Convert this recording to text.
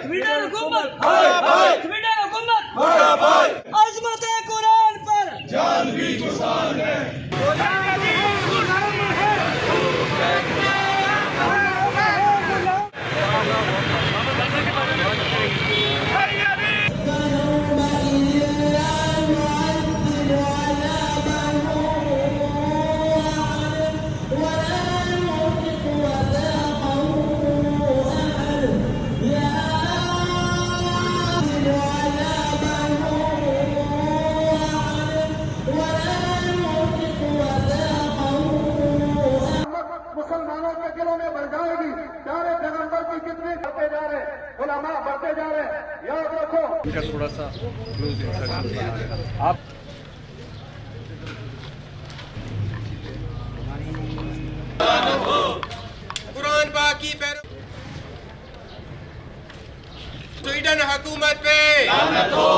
Sweden हुकूमत Sweden हुकूमत अज़मत कुरान पर जान भी कुर्बान है। मुसलमानों के दिलों में बढ़ जाएगी। प्यारे पैगंबर की कितनी बढ़ते जा रहे, उलमा बढ़ते जा रहे, याद रखो। इनका थोड़ा सा क्लोज आप कुरान पाक की स्वीडन हुकूमत पे लानत हो।